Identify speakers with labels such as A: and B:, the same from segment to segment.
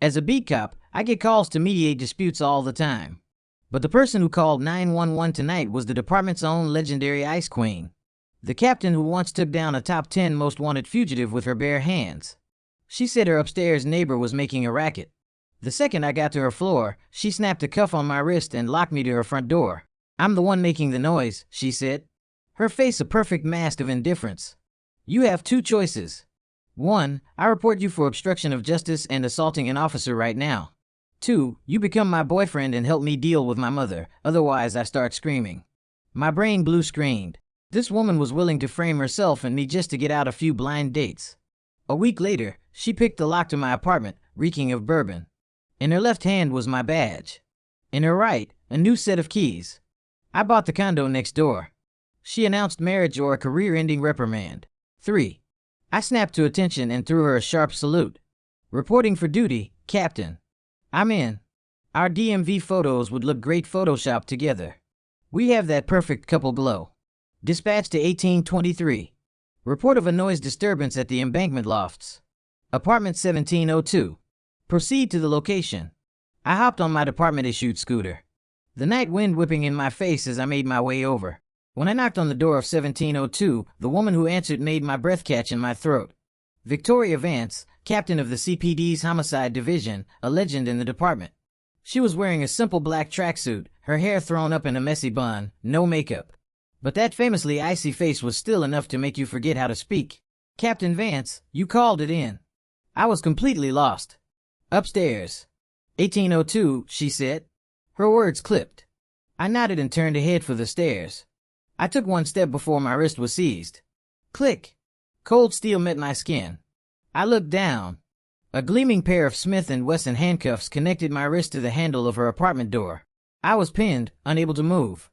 A: As a beat cop, I get calls to mediate disputes all the time. But the person who called 911 tonight was the department's own legendary ice queen. The captain who once took down a top 10 most wanted fugitive with her bare hands. She said her upstairs neighbor was making a racket. The second I got to her floor, she snapped a cuff on my wrist and locked me to her front door. "I'm the one making the noise," she said. Her face a perfect mask of indifference. "You have two choices. 1. I report you for obstruction of justice and assaulting an officer right now. 2. You become my boyfriend and help me deal with my mother, otherwise I start screaming." My brain blue screened. This woman was willing to frame herself and me just to get out a few blind dates. A week later, she picked the lock to my apartment, reeking of bourbon. In her left hand was my badge. In her right, a new set of keys. I bought the condo next door. She announced marriage or a career-ending reprimand. 3. I snapped to attention and threw her a sharp salute. "Reporting for duty, Captain." "I'm in." Our DMV photos would look great photoshopped together. We have that perfect couple glow. Dispatch to 1823. Report of a noise disturbance at the embankment lofts. Apartment 1702. Proceed to the location. I hopped on my department-issued scooter. The night wind whipping in my face as I made my way over. When I knocked on the door of 1702, the woman who answered made my breath catch in my throat. Victoria Vance, captain of the CPD's Homicide Division, a legend in the department. She was wearing a simple black tracksuit, her hair thrown up in a messy bun, no makeup. But that famously icy face was still enough to make you forget how to speak. "Captain Vance, you called it in." I was completely lost. "Upstairs. 1802, she said. Her words clipped. I nodded and turned to head for the stairs. I took one step before my wrist was seized. Click. Cold steel met my skin. I looked down. A gleaming pair of Smith & Wesson handcuffs connected my wrist to the handle of her apartment door. I was pinned, unable to move.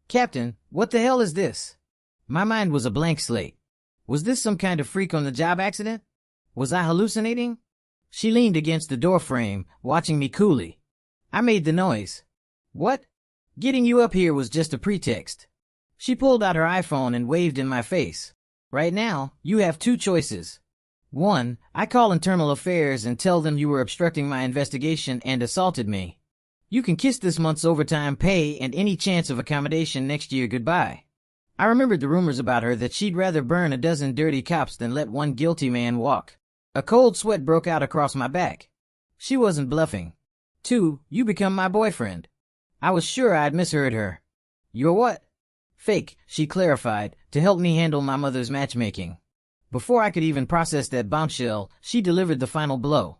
A: "Captain, what the hell is this?" My mind was a blank slate. Was this some kind of freak-on-the-job accident? Was I hallucinating? She leaned against the doorframe, watching me coolly. I made the noise. "What?" "Getting you up here was just a pretext." She pulled out her iPhone and waved in my face. "Right now, you have two choices. 1. I call internal affairs and tell them you were obstructing my investigation and assaulted me. You can kiss this month's overtime pay and any chance of accommodation next year goodbye." I remembered the rumors about her that she'd rather burn a dozen dirty cops than let one guilty man walk. A cold sweat broke out across my back. She wasn't bluffing. 2. You become my boyfriend. I was sure I'd misheard her. "You're what?" "Fake," she clarified, to help me handle my mother's matchmaking. Before I could even process that bombshell, she delivered the final blow.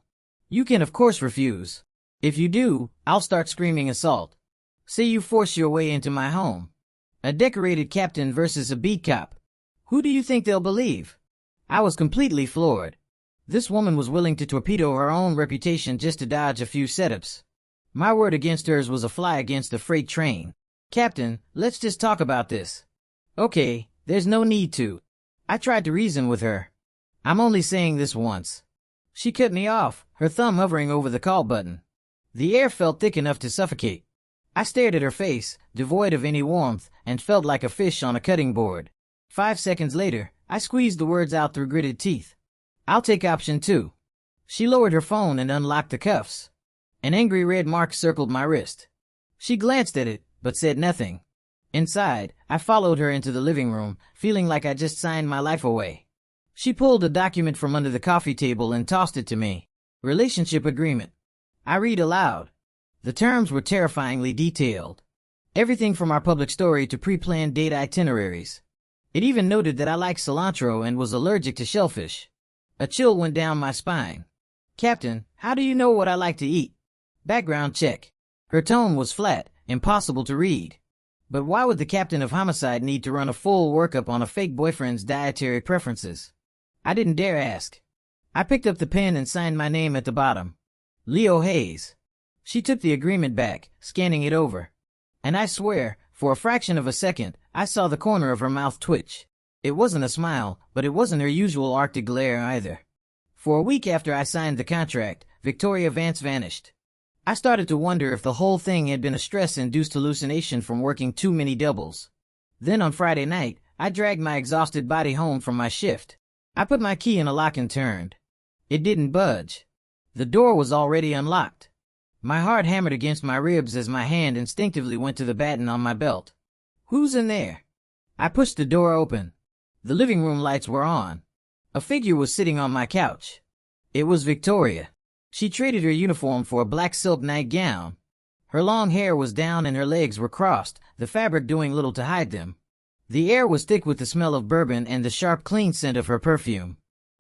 A: "You can of course refuse. If you do, I'll start screaming assault. Say you force your way into my home. A decorated captain versus a beat cop. Who do you think they'll believe?" I was completely floored. This woman was willing to torpedo her own reputation just to dodge a few setups. My word against hers was a fly against a freight train. "Captain, let's just talk about this." "Okay, there's no need to." I tried to reason with her. "I'm only saying this once." She cut me off, her thumb hovering over the call button. The air felt thick enough to suffocate. I stared at her face, devoid of any warmth, and felt like a fish on a cutting board. 5 seconds later, I squeezed the words out through gritted teeth. "I'll take option 2. She lowered her phone and unlocked the cuffs. An angry red mark circled my wrist. She glanced at it, but said nothing. Inside, I followed her into the living room, feeling like I just signed my life away. She pulled a document from under the coffee table and tossed it to me. "Relationship agreement." I read aloud. The terms were terrifyingly detailed. Everything from our public story to pre-planned date itineraries. It even noted that I liked cilantro and was allergic to shellfish. A chill went down my spine. "Captain, how do you know what I like to eat?" "Background check." Her tone was flat, impossible to read. But why would the captain of homicide need to run a full workup on a fake boyfriend's dietary preferences? I didn't dare ask. I picked up the pen and signed my name at the bottom. Leo Hayes. She took the agreement back, scanning it over. And I swear, for a fraction of a second, I saw the corner of her mouth twitch. It wasn't a smile, but it wasn't her usual Arctic glare either. For a week after I signed the contract, Victoria Vance vanished. I started to wonder if the whole thing had been a stress-induced hallucination from working too many doubles. Then on Friday night, I dragged my exhausted body home from my shift. I put my key in a lock and turned. It didn't budge. The door was already unlocked. My heart hammered against my ribs as my hand instinctively went to the baton on my belt. Who's in there? I pushed the door open. The living room lights were on. A figure was sitting on my couch. It was Victoria. She traded her uniform for a black silk nightgown. Her long hair was down and her legs were crossed, the fabric doing little to hide them. The air was thick with the smell of bourbon and the sharp, clean scent of her perfume.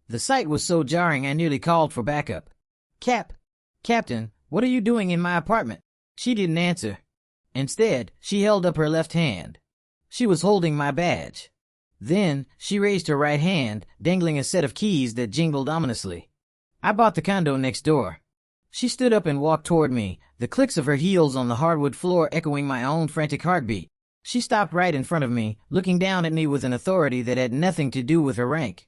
A: The sight was so jarring I nearly called for backup. Captain, what are you doing in my apartment? She didn't answer. Instead, she held up her left hand. She was holding my badge. Then, she raised her right hand, dangling a set of keys that jingled ominously. I bought the condo next door. She stood up and walked toward me, the clicks of her heels on the hardwood floor echoing my own frantic heartbeat. She stopped right in front of me, looking down at me with an authority that had nothing to do with her rank.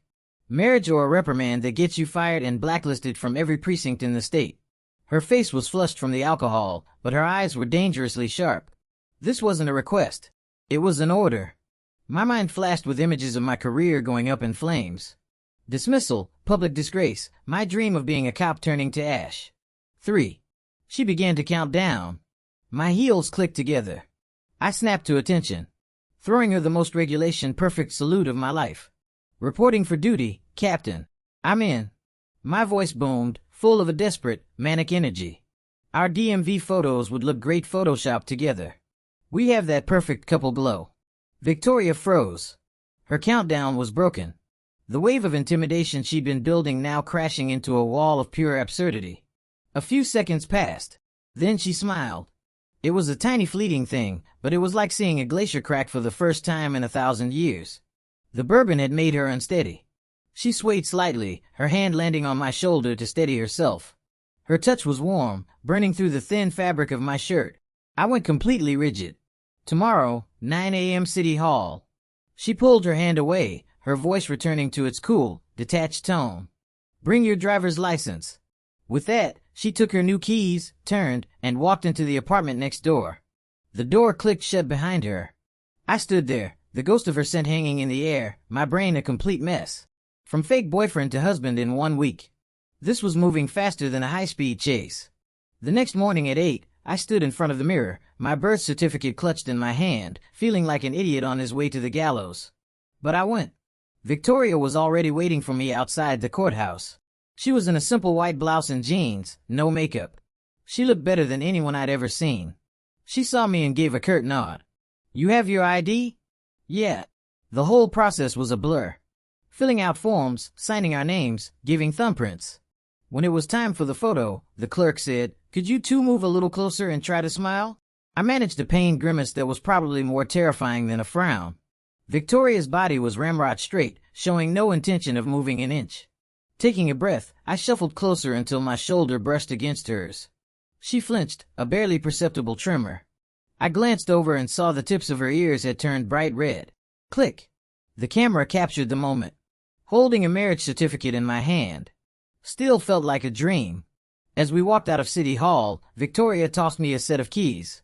A: Marriage or a reprimand that gets you fired and blacklisted from every precinct in the state. Her face was flushed from the alcohol, but her eyes were dangerously sharp. This wasn't a request. It was an order. My mind flashed with images of my career going up in flames. Dismissal, public disgrace, my dream of being a cop turning to ash. 3. She began to count down. My heels clicked together. I snapped to attention, throwing her the most regulation-perfect salute of my life. Reporting for duty, Captain. I'm in. My voice boomed, full of a desperate, manic energy. Our DMV photos would look great photoshopped together. We have that perfect couple glow. Victoria froze. Her countdown was broken. The wave of intimidation she'd been building now crashing into a wall of pure absurdity. A few seconds passed. Then she smiled. It was a tiny fleeting thing, but it was like seeing a glacier crack for the first time in 1,000 years. The bourbon had made her unsteady. She swayed slightly, her hand landing on my shoulder to steady herself. Her touch was warm, burning through the thin fabric of my shirt. I went completely rigid. Tomorrow, 9 a.m. City Hall. She pulled her hand away, her voice returning to its cool, detached tone. Bring your driver's license. With that, she took her new keys, turned, and walked into the apartment next door. The door clicked shut behind her. I stood there, the ghost of her scent hanging in the air, my brain a complete mess. From fake boyfriend to husband in 1 week. This was moving faster than a high-speed chase. The next morning at 8, I stood in front of the mirror, my birth certificate clutched in my hand, feeling like an idiot on his way to the gallows. But I went. Victoria was already waiting for me outside the courthouse. She was in a simple white blouse and jeans, no makeup. She looked better than anyone I'd ever seen. She saw me and gave a curt nod. You have your ID? Yeah. The whole process was a blur. Filling out forms, signing our names, giving thumbprints. When it was time for the photo, the clerk said, "Could you two move a little closer and try to smile?" I managed a pained grimace that was probably more terrifying than a frown. Victoria's body was ramrod straight, showing no intention of moving an inch. Taking a breath, I shuffled closer until my shoulder brushed against hers. She flinched, a barely perceptible tremor. I glanced over and saw the tips of her ears had turned bright red. Click. The camera captured the moment. Holding a marriage certificate in my hand. Still felt like a dream. As we walked out of City Hall, Victoria tossed me a set of keys.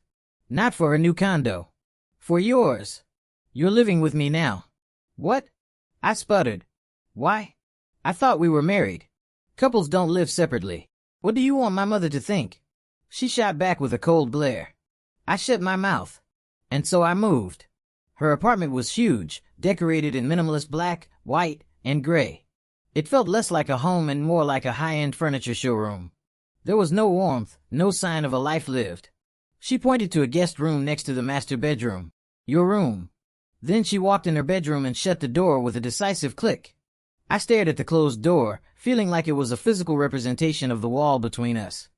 A: Not for her new condo. For yours. You're living with me now. What? I sputtered. Why? I thought we were married. Couples don't live separately. What do you want my mother to think? She shot back with a cold glare. I shut my mouth. And so I moved. Her apartment was huge, decorated in minimalist black, white, and gray. It felt less like a home and more like a high-end furniture showroom. There was no warmth, no sign of a life lived. She pointed to a guest room next to the master bedroom. Your room. Then she walked in her bedroom and shut the door with a decisive click. I stared at the closed door, feeling like it was a physical representation of the wall between us.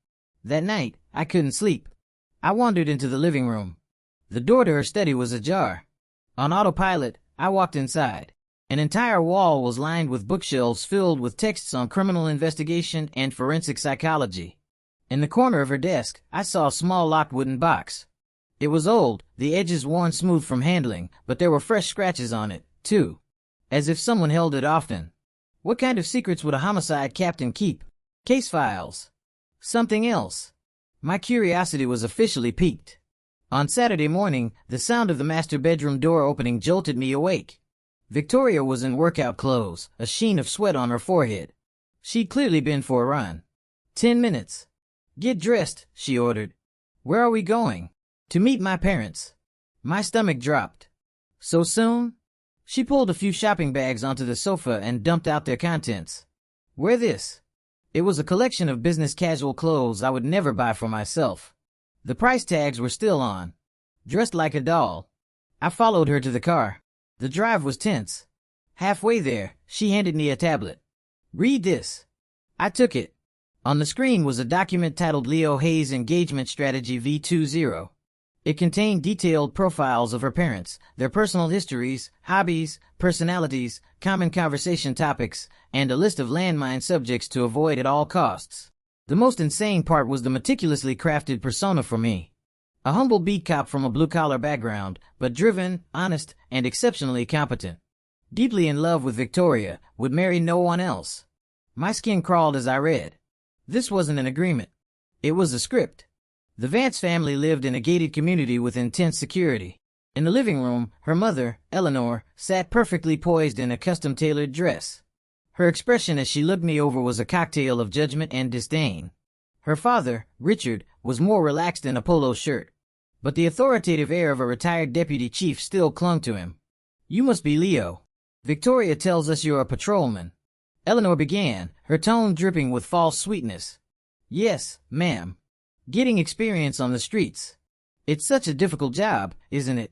A: That night, I couldn't sleep. I wandered into the living room. The door to her study was ajar. On autopilot, I walked inside. An entire wall was lined with bookshelves filled with texts on criminal investigation and forensic psychology. In the corner of her desk, I saw a small locked wooden box. It was old, the edges worn smooth from handling, but there were fresh scratches on it, too. As if someone held it often. What kind of secrets would a homicide captain keep? Case files. Something else. My curiosity was officially piqued. On Saturday morning, the sound of the master bedroom door opening jolted me awake. Victoria was in workout clothes, a sheen of sweat on her forehead. She'd clearly been for a run. 10 minutes. Get dressed, she ordered. Where are we going? To meet my parents. My stomach dropped. So soon? She pulled a few shopping bags onto the sofa and dumped out their contents. Wear this. It was a collection of business casual clothes I would never buy for myself. The price tags were still on. Dressed like a doll. I followed her to the car. The drive was tense. Halfway there, she handed me a tablet. Read this. I took it. On the screen was a document titled Leo Hayes Engagement Strategy V20. It contained detailed profiles of her parents, their personal histories, hobbies, personalities, common conversation topics, and a list of landmine subjects to avoid at all costs. The most insane part was the meticulously crafted persona for me. A humble beat cop from a blue-collar background, but driven, honest, and exceptionally competent. Deeply in love with Victoria, would marry no one else. My skin crawled as I read. This wasn't an agreement. It was a script. The Vance family lived in a gated community with intense security. In the living room, her mother, Eleanor, sat perfectly poised in a custom-tailored dress. Her expression as she looked me over was a cocktail of judgment and disdain. Her father, Richard, was more relaxed in a polo shirt. But the authoritative air of a retired deputy chief still clung to him. You must be Leo. Victoria tells us you're a patrolman. Eleanor began, her tone dripping with false sweetness. Yes, ma'am. Getting experience on the streets. It's such a difficult job, isn't it?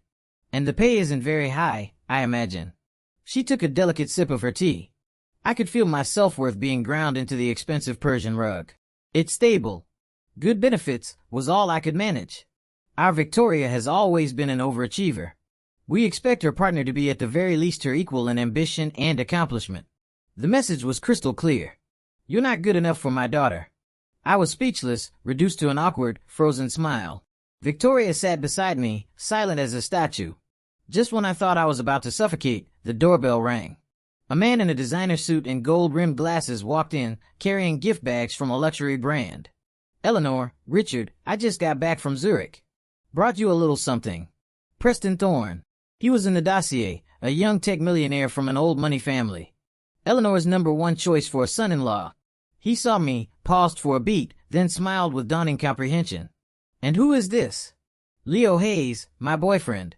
A: And the pay isn't very high, I imagine. She took a delicate sip of her tea. I could feel my self-worth being ground into the expensive Persian rug. It's stable. Good benefits was all I could manage. Our Victoria has always been an overachiever. We expect her partner to be at the very least her equal in ambition and accomplishment. The message was crystal clear. You're not good enough for my daughter. I was speechless, reduced to an awkward, frozen smile. Victoria sat beside me, silent as a statue. Just when I thought I was about to suffocate, the doorbell rang. A man in a designer suit and gold-rimmed glasses walked in, carrying gift bags from a luxury brand. Eleanor, Richard, I just got back from Zurich. Brought you a little something. Preston Thorne. He was in the dossier, a young tech millionaire from an old money family. Eleanor's #1 choice for a son-in-law. He saw me, paused for a beat, then smiled with dawning comprehension. And who is this? Leo Hayes, my boyfriend.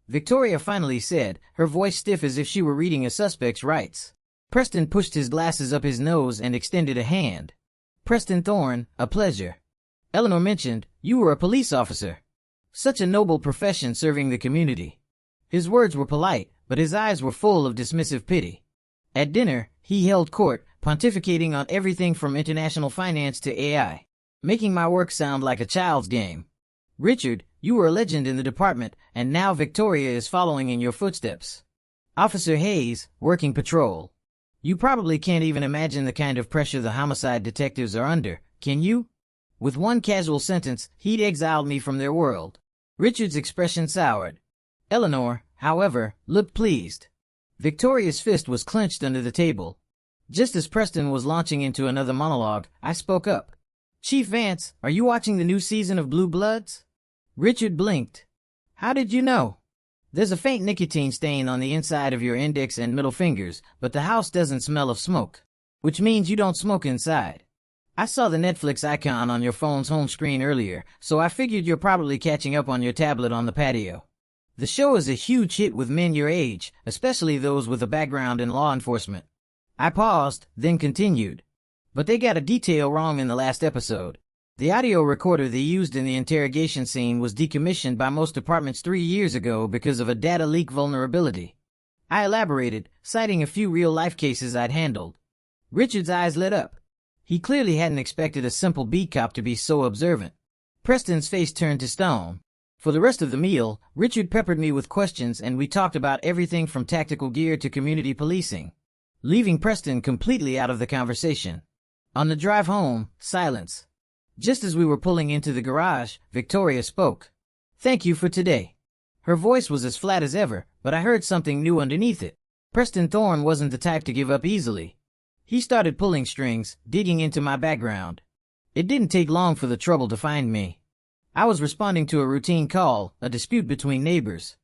A: Victoria finally said, her voice stiff as if she were reading a suspect's rights. Preston pushed his glasses up his nose and extended a hand. Preston Thorne, a pleasure. Eleanor mentioned, you were a police officer. Such a noble profession serving the community. His words were polite, but his eyes were full of dismissive pity. At dinner, he held court, pontificating on everything from international finance to AI, making my work sound like a child's game. Richard, you were a legend in the department, and now Victoria is following in your footsteps. Officer Hayes, working patrol. You probably can't even imagine the kind of pressure the homicide detectives are under, can you? With one casual sentence, he'd exiled me from their world. Richard's expression soured. Eleanor, however, looked pleased. Victoria's fist was clenched under the table. Just as Preston was launching into another monologue, I spoke up. Chief Vance, are you watching the new season of Blue Bloods? Richard blinked. How did you know? There's a faint nicotine stain on the inside of your index and middle fingers, but the house doesn't smell of smoke. Which means you don't smoke inside. I saw the Netflix icon on your phone's home screen earlier, so I figured you're probably catching up on your tablet on the patio. The show is a huge hit with men your age, especially those with a background in law enforcement. I paused, then continued. But they got a detail wrong in the last episode. The audio recorder they used in the interrogation scene was decommissioned by most departments 3 years ago because of a data leak vulnerability. I elaborated, citing a few real-life cases I'd handled. Richard's eyes lit up. He clearly hadn't expected a simple beat cop to be so observant. Preston's face turned to stone. For the rest of the meal, Richard peppered me with questions and we talked about everything from tactical gear to community policing, leaving Preston completely out of the conversation. On the drive home, silence. Just as we were pulling into the garage, Victoria spoke. Thank you for today. Her voice was as flat as ever, but I heard something new underneath it. Preston Thorne wasn't the type to give up easily. He started pulling strings, digging into my background. It didn't take long for the trouble to find me. I was responding to a routine call, a dispute between neighbors.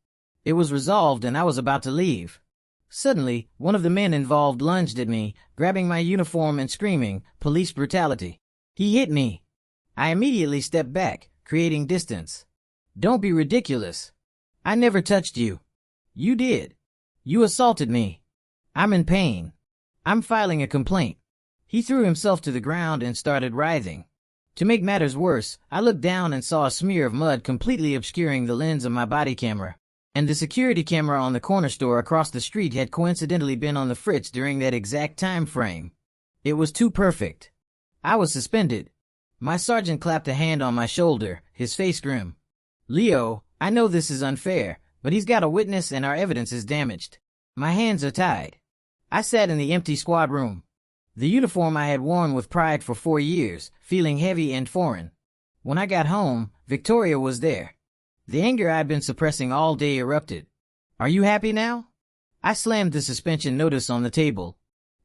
A: It was resolved and I was about to leave. Suddenly, one of the men involved lunged at me, grabbing my uniform and screaming, "Police brutality." He hit me. I immediately stepped back, creating distance. Don't be ridiculous. I never touched you. You did. You assaulted me. I'm in pain. I'm filing a complaint. He threw himself to the ground and started writhing. To make matters worse, I looked down and saw a smear of mud completely obscuring the lens of my body camera. And the security camera on the corner store across the street had coincidentally been on the fritz during that exact time frame. It was too perfect. I was suspended. My sergeant clapped a hand on my shoulder, his face grim. Leo, I know this is unfair, but he's got a witness and our evidence is damaged. My hands are tied. I sat in the empty squad room. The uniform I had worn with pride for 4 years, feeling heavy and foreign. When I got home, Victoria was there. The anger I'd been suppressing all day erupted. Are you happy now? I slammed the suspension notice on the table.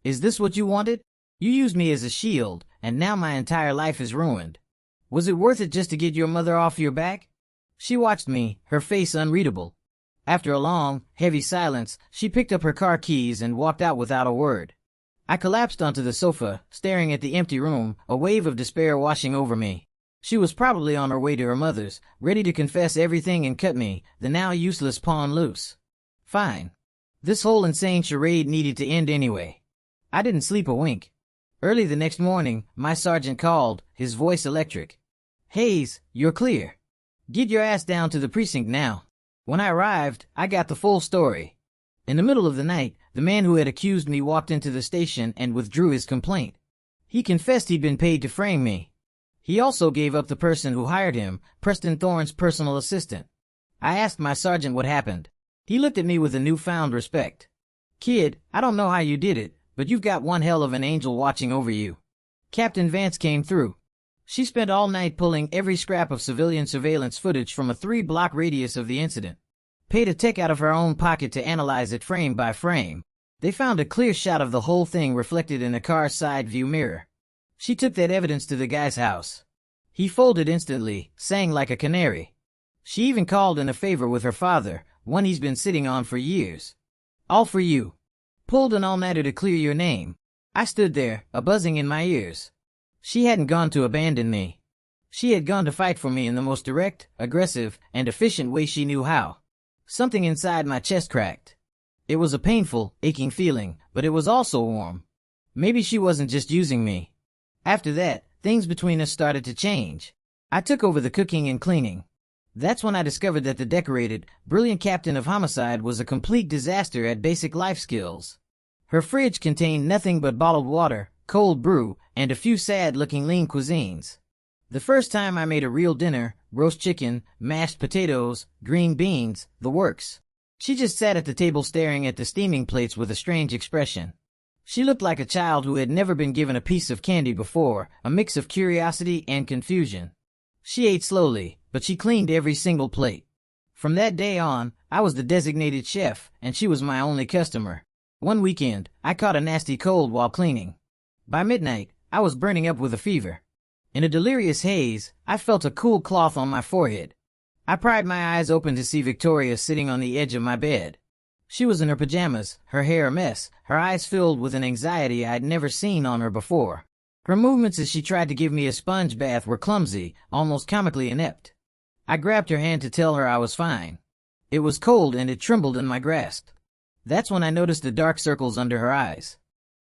A: Is this what you wanted? You used me as a shield, and now my entire life is ruined. Was it worth it just to get your mother off your back? She watched me, her face unreadable. After a long, heavy silence, she picked up her car keys and walked out without a word. I collapsed onto the sofa, staring at the empty room, a wave of despair washing over me. She was probably on her way to her mother's, ready to confess everything and cut me, the now useless pawn, loose. Fine. This whole insane charade needed to end anyway. I didn't sleep a wink. Early the next morning, my sergeant called, his voice electric. Hayes, you're clear. Get your ass down to the precinct now. When I arrived, I got the full story. In the middle of the night, the man who had accused me walked into the station and withdrew his complaint. He confessed he'd been paid to frame me. He also gave up the person who hired him, Preston Thorne's personal assistant. I asked my sergeant what happened. He looked at me with a newfound respect. Kid, I don't know how you did it, but you've got one hell of an angel watching over you. Captain Vance came through. She spent all night pulling every scrap of civilian surveillance footage from a 3-block radius of the incident. Paid a tech out of her own pocket to analyze it frame by frame. They found a clear shot of the whole thing reflected in a car's side view mirror. She took that evidence to the guy's house. He folded instantly, sang like a canary. She even called in a favor with her father, one he's been sitting on for years. All for you. Pulled an all-nighter to clear your name. I stood there, a buzzing in my ears. She hadn't gone to abandon me. She had gone to fight for me in the most direct, aggressive, and efficient way she knew how. Something inside my chest cracked. It was a painful, aching feeling, but it was also warm. Maybe she wasn't just using me. After that, things between us started to change. I took over the cooking and cleaning. That's when I discovered that the decorated, brilliant captain of homicide was a complete disaster at basic life skills. Her fridge contained nothing but bottled water, cold brew, and a few sad-looking lean cuisines. The first time I made a real dinner, roast chicken, mashed potatoes, green beans, the works. She just sat at the table staring at the steaming plates with a strange expression. She looked like a child who had never been given a piece of candy before, a mix of curiosity and confusion. She ate slowly, but she cleaned every single plate. From that day on, I was the designated chef, and she was my only customer. One weekend, I caught a nasty cold while cleaning. By midnight, I was burning up with a fever. In a delirious haze, I felt a cool cloth on my forehead. I pried my eyes open to see Victoria sitting on the edge of my bed. She was in her pajamas, her hair a mess, her eyes filled with an anxiety I'd never seen on her before. Her movements as she tried to give me a sponge bath were clumsy, almost comically inept. I grabbed her hand to tell her I was fine. It was cold and it trembled in my grasp. That's when I noticed the dark circles under her eyes.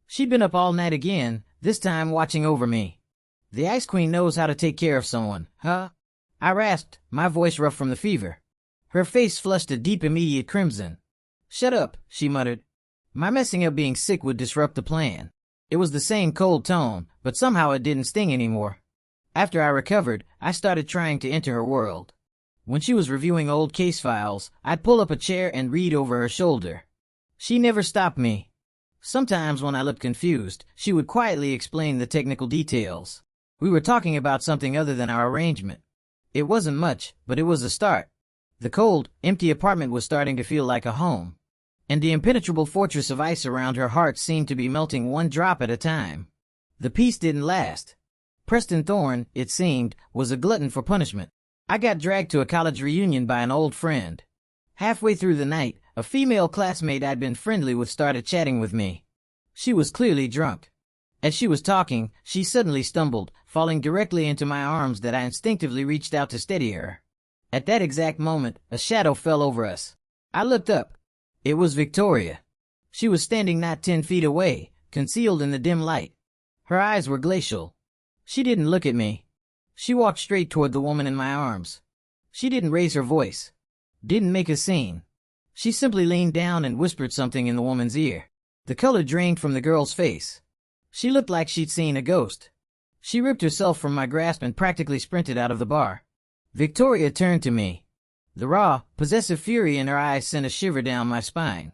A: She'd been up all night again, this time watching over me. The Ice Queen knows how to take care of someone, huh? I rasped, my voice rough from the fever. Her face flushed a deep immediate crimson. Shut up, she muttered. My messing up being sick would disrupt the plan. It was the same cold tone, but somehow it didn't sting anymore. After I recovered, I started trying to enter her world. When she was reviewing old case files, I'd pull up a chair and read over her shoulder. She never stopped me. Sometimes when I looked confused, she would quietly explain the technical details. We were talking about something other than our arrangement. It wasn't much, but it was a start. The cold, empty apartment was starting to feel like a home. And the impenetrable fortress of ice around her heart seemed to be melting one drop at a time. The peace didn't last. Preston Thorne, it seemed, was a glutton for punishment. I got dragged to a college reunion by an old friend. Halfway through the night, a female classmate I'd been friendly with started chatting with me. She was clearly drunk. As she was talking, she suddenly stumbled, falling directly into my arms that I instinctively reached out to steady her. At that exact moment, a shadow fell over us. I looked up. It was Victoria. She was standing not 10 feet away, concealed in the dim light. Her eyes were glacial. She didn't look at me. She walked straight toward the woman in my arms. She didn't raise her voice. Didn't make a scene. She simply leaned down and whispered something in the woman's ear. The color drained from the girl's face. She looked like she'd seen a ghost. She ripped herself from my grasp and practically sprinted out of the bar. Victoria turned to me. The raw, possessive fury in her eyes sent a shiver down my spine.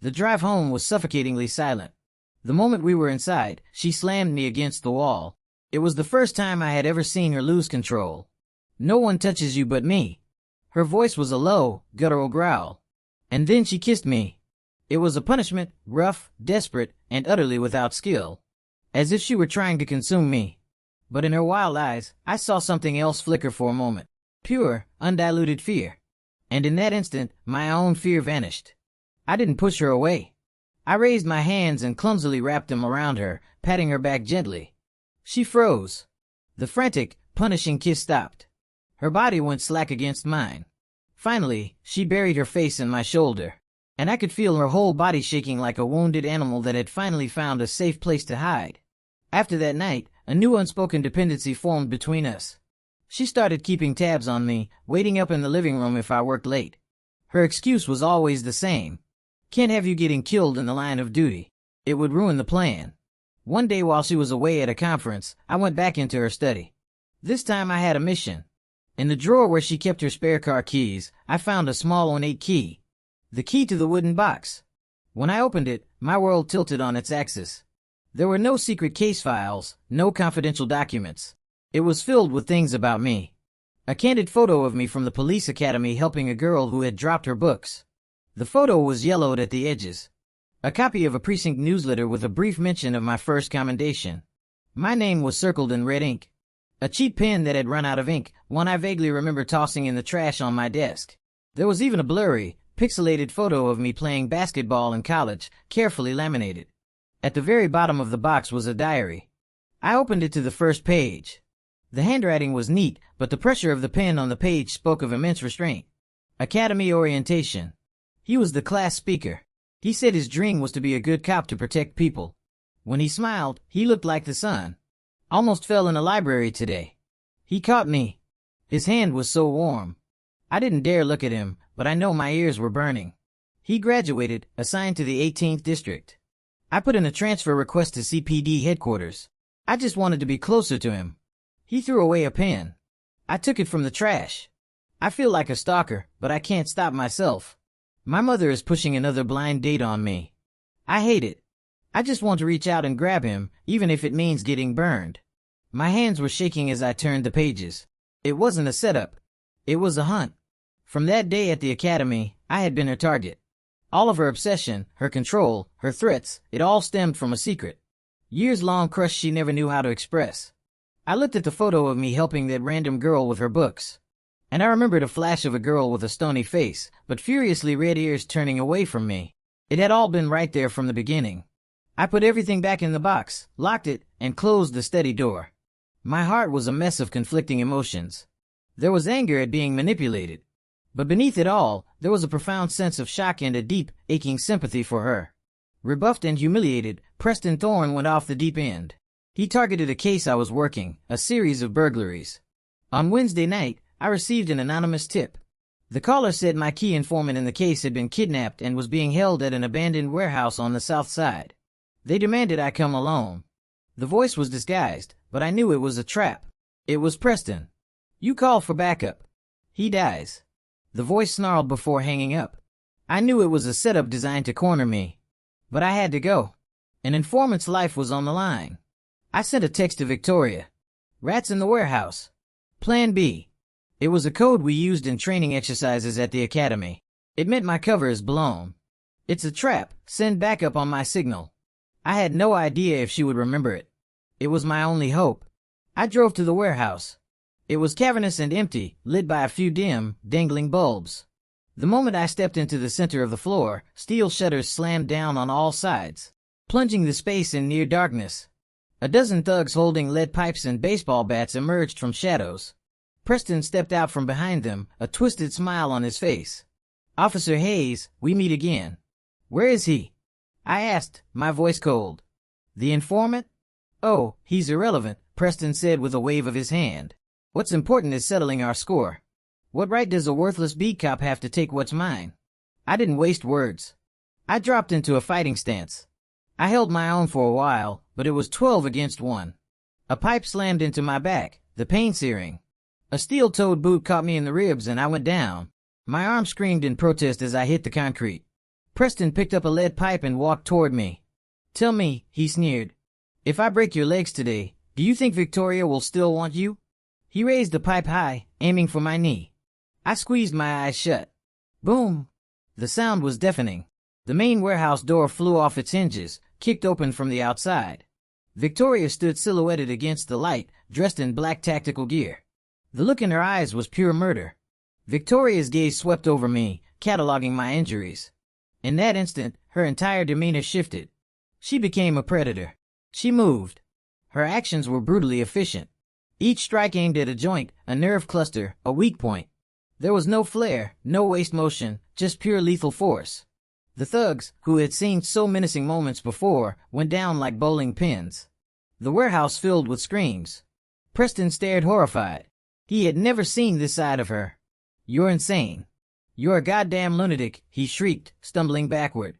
A: The drive home was suffocatingly silent. The moment we were inside, she slammed me against the wall. It was the first time I had ever seen her lose control. "No one touches you but me." Her voice was a low, guttural growl. And then she kissed me. It was a punishment, rough, desperate, and utterly without skill. As if she were trying to consume me. But in her wild eyes, I saw something else flicker for a moment. Pure, undiluted fear. And in that instant, my own fear vanished. I didn't push her away. I raised my hands and clumsily wrapped them around her, patting her back gently. She froze. The frantic, punishing kiss stopped. Her body went slack against mine. Finally, she buried her face in my shoulder, and I could feel her whole body shaking like a wounded animal that had finally found a safe place to hide. After that night, a new unspoken dependency formed between us. She started keeping tabs on me, waiting up in the living room if I worked late. Her excuse was always the same. "Can't have you getting killed in the line of duty. It would ruin the plan." One day while she was away at a conference, I went back into her study. This time I had a mission. In the drawer where she kept her spare car keys, I found a small ornate key. The key to the wooden box. When I opened it, my world tilted on its axis. There were no secret case files, no confidential documents. It was filled with things about me. A candid photo of me from the police academy helping a girl who had dropped her books. The photo was yellowed at the edges. A copy of a precinct newsletter with a brief mention of my first commendation. My name was circled in red ink. A cheap pen that had run out of ink, one I vaguely remember tossing in the trash on my desk. There was even a blurry, pixelated photo of me playing basketball in college, carefully laminated. At the very bottom of the box was a diary. I opened it to the first page. The handwriting was neat, but the pressure of the pen on the page spoke of immense restraint. Academy orientation. He was the class speaker. He said his dream was to be a good cop to protect people. When he smiled, he looked like the sun. Almost fell in a library today. He caught me. His hand was so warm. I didn't dare look at him, but I know my ears were burning. He graduated, assigned to the 18th district. I put in a transfer request to CPD headquarters. I just wanted to be closer to him. He threw away a pen. I took it from the trash. I feel like a stalker, but I can't stop myself. My mother is pushing another blind date on me. I hate it. I just want to reach out and grab him, even if it means getting burned. My hands were shaking as I turned the pages. It wasn't a setup. It was a hunt. From that day at the academy, I had been her target. All of her obsession, her control, her threats, it all stemmed from a secret. Years-long crush she never knew how to express. I looked at the photo of me helping that random girl with her books. And I remembered a flash of a girl with a stony face, but furiously red ears turning away from me. It had all been right there from the beginning. I put everything back in the box, locked it, and closed the study door. My heart was a mess of conflicting emotions. There was anger at being manipulated. But beneath it all, there was a profound sense of shock and a deep, aching sympathy for her. Rebuffed and humiliated, Preston Thorne went off the deep end. He targeted a case I was working, a series of burglaries. On Wednesday night, I received an anonymous tip. The caller said my key informant in the case had been kidnapped and was being held at an abandoned warehouse on the south side. They demanded I come alone. The voice was disguised, but I knew it was a trap. It was Preston. "You call for backup. He dies." The voice snarled before hanging up. I knew it was a setup designed to corner me. But I had to go. An informant's life was on the line. I sent a text to Victoria. "Rats in the warehouse. Plan B." It was a code we used in training exercises at the academy. It meant my cover is blown. "It's a trap. Send backup on my signal." I had no idea if she would remember it. It was my only hope. I drove to the warehouse. It was cavernous and empty, lit by a few dim, dangling bulbs. The moment I stepped into the center of the floor, steel shutters slammed down on all sides, plunging the space in near darkness. A dozen thugs holding lead pipes and baseball bats emerged from shadows. Preston stepped out from behind them, a twisted smile on his face. "Officer Hayes, we meet again." "Where is he?" I asked, my voice cold. "The informant?" "Oh, he's irrelevant," Preston said with a wave of his hand. "What's important is settling our score. What right does a worthless beat cop have to take what's mine?" I didn't waste words. I dropped into a fighting stance. I held my own for a while, but it was 12 against 1. A pipe slammed into my back, the pain searing. A steel-toed boot caught me in the ribs and I went down. My arm screamed in protest as I hit the concrete. Preston picked up a lead pipe and walked toward me. "Tell me," he sneered, "if I break your legs today, do you think Victoria will still want you?" He raised the pipe high, aiming for my knee. I squeezed my eyes shut. Boom! The sound was deafening. The main warehouse door flew off its hinges, kicked open from the outside. Victoria stood silhouetted against the light, dressed in black tactical gear. The look in her eyes was pure murder. Victoria's gaze swept over me, cataloging my injuries. In that instant, her entire demeanor shifted. She became a predator. She moved. Her actions were brutally efficient. Each strike aimed at a joint, a nerve cluster, a weak point. There was no flair, no waste motion, just pure lethal force. The thugs, who had seen so menacing moments before, went down like bowling pins. The warehouse filled with screams. Preston stared horrified. He had never seen this side of her. "You're insane. You're a goddamn lunatic," he shrieked, stumbling backward.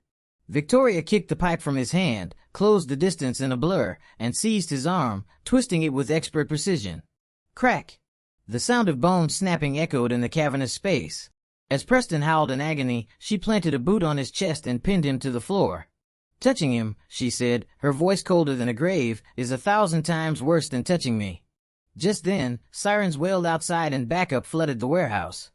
A: Victoria kicked the pipe from his hand, closed the distance in a blur, and seized his arm, twisting it with expert precision. Crack! The sound of bones snapping echoed in the cavernous space. As Preston howled in agony, she planted a boot on his chest and pinned him to the floor. "Touching him," she said, her voice colder than a grave, "is 1,000 times worse than touching me." Just then, sirens wailed outside and backup flooded the warehouse.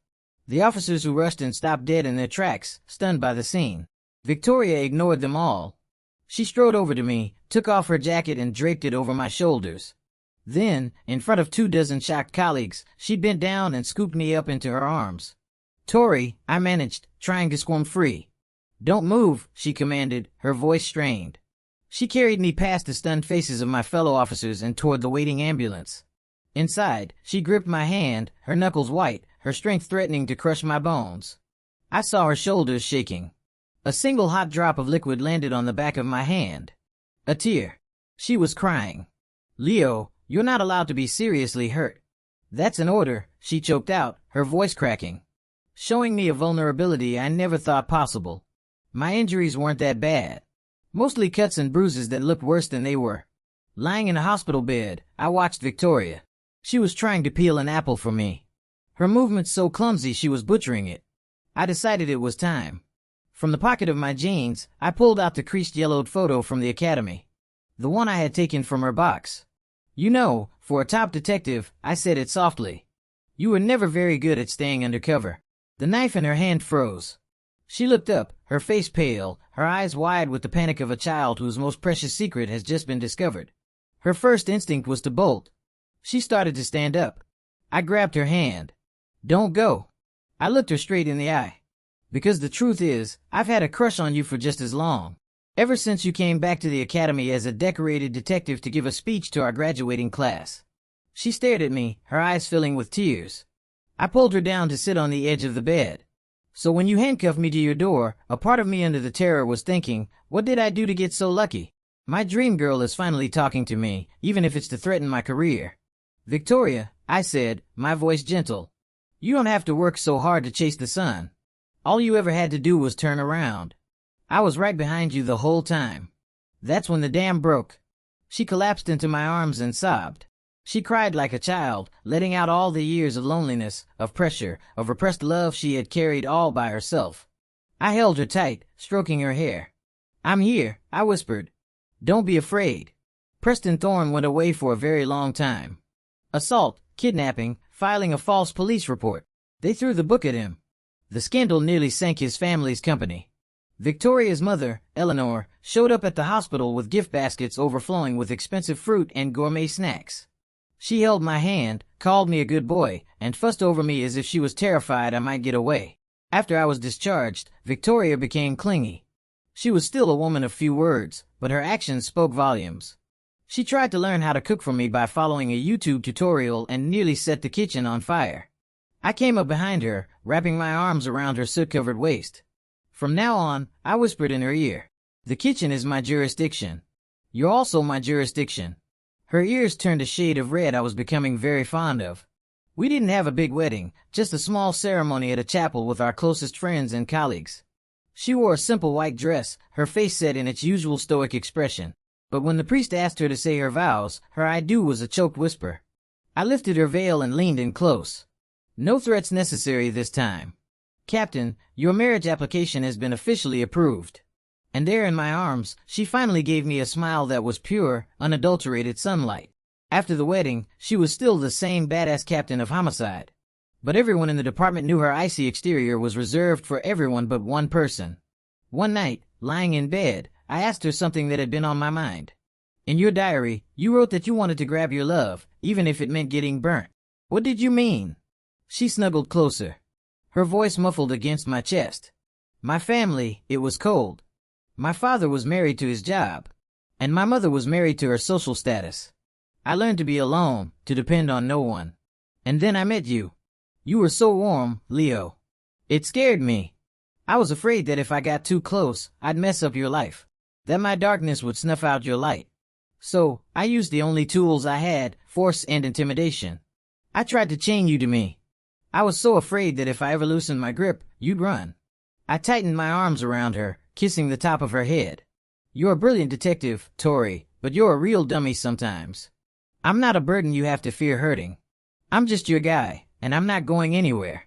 A: The officers who rushed in stopped dead in their tracks, stunned by the scene. Victoria ignored them all. She strode over to me, took off her jacket and draped it over my shoulders. Then, in front of 24 shocked colleagues, she bent down and scooped me up into her arms. "Tori," I managed, trying to squirm free. "Don't move," she commanded, her voice strained. She carried me past the stunned faces of my fellow officers and toward the waiting ambulance. Inside, she gripped my hand, her knuckles white, her strength threatening to crush my bones. I saw her shoulders shaking. A single hot drop of liquid landed on the back of my hand. A tear. She was crying. "Leo, you're not allowed to be seriously hurt." "That's an order," she choked out, her voice cracking. Showing me a vulnerability I never thought possible. My injuries weren't that bad. Mostly cuts and bruises that looked worse than they were. Lying in a hospital bed, I watched Victoria. She was trying to peel an apple for me. Her movements so clumsy she was butchering it. I decided it was time. From the pocket of my jeans, I pulled out the creased yellowed photo from the academy. The one I had taken from her box. "You know, for a top detective," I said it softly. "You were never very good at staying undercover." The knife in her hand froze. She looked up, her face pale, her eyes wide with the panic of a child whose most precious secret has just been discovered. Her first instinct was to bolt. She started to stand up. I grabbed her hand. "Don't go." I looked her straight in the eye. "Because the truth is, I've had a crush on you for just as long. Ever since you came back to the academy as a decorated detective to give a speech to our graduating class." She stared at me, her eyes filling with tears. I pulled her down to sit on the edge of the bed. "So when you handcuffed me to your door, a part of me under the terror was thinking, what did I do to get so lucky? My dream girl is finally talking to me, even if it's to threaten my career." "Victoria," I said, my voice gentle, "you don't have to work so hard to chase the sun. All you ever had to do was turn around. I was right behind you the whole time. That's when the dam broke." She collapsed into my arms and sobbed. She cried like a child, letting out all the years of loneliness, of pressure, of repressed love she had carried all by herself. I held her tight, stroking her hair. "I'm here," I whispered. "Don't be afraid." Preston Thorne went away for a very long time. Assault, kidnapping, filing a false police report. They threw the book at him. The scandal nearly sank his family's company. Victoria's mother, Eleanor, showed up at the hospital with gift baskets overflowing with expensive fruit and gourmet snacks. She held my hand, called me a good boy, and fussed over me as if she was terrified I might get away. After I was discharged, Victoria became clingy. She was still a woman of few words, but her actions spoke volumes. She tried to learn how to cook from me by following a YouTube tutorial and nearly set the kitchen on fire. I came up behind her, wrapping my arms around her soot-covered waist. From now on, I whispered in her ear, "The kitchen is my jurisdiction. You're also my jurisdiction." Her ears turned a shade of red I was becoming very fond of. We didn't have a big wedding, just a small ceremony at a chapel with our closest friends and colleagues. She wore a simple white dress, her face set in its usual stoic expression. But when the priest asked her to say her vows, her "I do" was a choked whisper. I lifted her veil and leaned in close. "No threats necessary this time. Captain, your marriage application has been officially approved." And there in my arms, she finally gave me a smile that was pure, unadulterated sunlight. After the wedding, she was still the same badass captain of homicide. But everyone in the department knew her icy exterior was reserved for everyone but one person. One night, lying in bed, I asked her something that had been on my mind. "In your diary, you wrote that you wanted to grab your love, even if it meant getting burnt. What did you mean?" She snuggled closer, her voice muffled against my chest. "My family, it was cold. My father was married to his job, and my mother was married to her social status. I learned to be alone, to depend on no one. And then I met you. You were so warm, Leo. It scared me. I was afraid that if I got too close, I'd mess up your life, that my darkness would snuff out your light. So, I used the only tools I had, force and intimidation. I tried to chain you to me. I was so afraid that if I ever loosened my grip, you'd run." I tightened my arms around her, kissing the top of her head. "You're a brilliant detective, Tori, but you're a real dummy sometimes. I'm not a burden you have to fear hurting. I'm just your guy, and I'm not going anywhere."